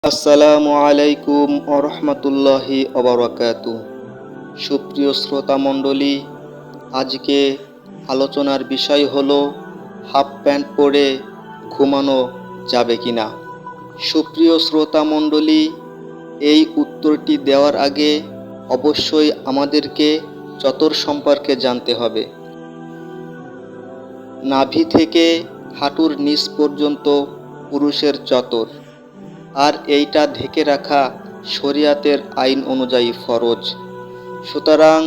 আসসালামু আলাইকুম ওয়া রাহমাতুল্লাহি ওয়া বারাকাতুহু। সুপ্রিয় শ্রোতা মণ্ডলী, আজকে আলোচনার বিষয় হলো হাফ প্যান্ট পরে ঘুমানো যাবে কিনা। সুপ্রিয় শ্রোতা মণ্ডলী, এই উত্তরটি দেওয়ার আগে অবশ্যই আমাদেরকে চতর সম্পর্কে জানতে হবে। নাভি থেকে হাঁটুর নিচ পর্যন্ত পুরুষের চতর, আর এইটা ঢেকে রাখা শরিয়াতের আইন অনুযায়ী ফরজ। সুতরাং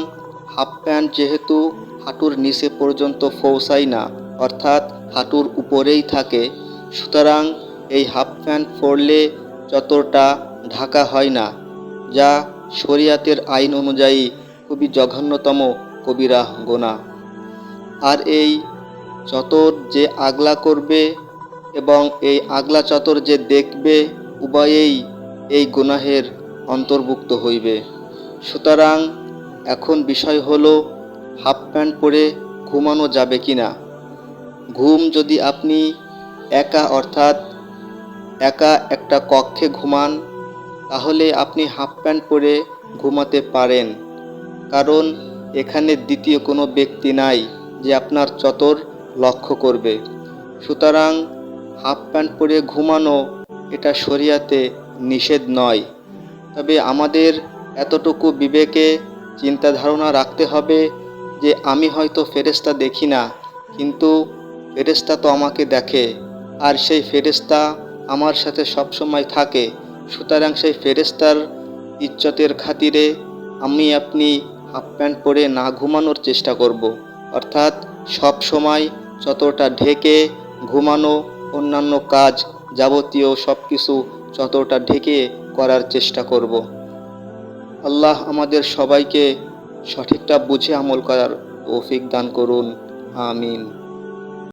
হাফ প্যান্ট যেহেতু হাঁটুর নিচে পর্যন্ত পৌঁছায় না, অর্থাৎ হাঁটুর উপরেই থাকে, সুতরাং এই হাফ প্যান্ট পরলে চতরটা ঢাকা হয় না, যা শরিয়াতের আইন অনুযায়ী খুবই জঘন্যতম কবিরা গুনাহ। আর এই চতর যে আগলা করবে এবং এই আগলা চতর যে দেখবে, উভয়েই এই গুনাহের অন্তর্ভুক্ত হইবে। সুতরাং এখন বিষয় হলো হাফ প্যান্ট পরে ঘুমানো যাবে কিনা। ঘুম যদি আপনি অর্থাৎ একা একটা কক্ষে ঘুমান, তাহলে আপনি হাফ প্যান্ট পরে ঘুমাতে পারেন, কারণ এখানে দ্বিতীয় কোনো ব্যক্তি নাই যে আপনার চতর লক্ষ্য করবে। সুতরাং হাফ প্যান্ট পরে ঘুমানো এটা শরিয়াতে নিষেধ নয়। তবে আমাদের এতটুকু বিবেকে চিন্তা ধারণা রাখতে হবে যে আমি হয়তো ফেরেশতা দেখি না, কিন্তু ফেরেশতা তো আমাকে দেখে, আর সেই ফেরেশতা আমার সাথে সবসময় থাকে। সুতরাং সেই ফেরেশতার ইজ্জতের খাতিরে আপনি হাফ প্যান্ট পরে না ঘুমানোর চেষ্টা করব, অর্থাৎ সব সময় চতরটা ঢেকে ঘুমানো, অন্যান্য কাজ যাবতীয় সব কিছু চতরটা ঢেকে করার চেষ্টা করব। আল্লাহ আমাদের সবাইকে সঠিকটা বুঝে আমল করার তৌফিক দান করুন। আমিন।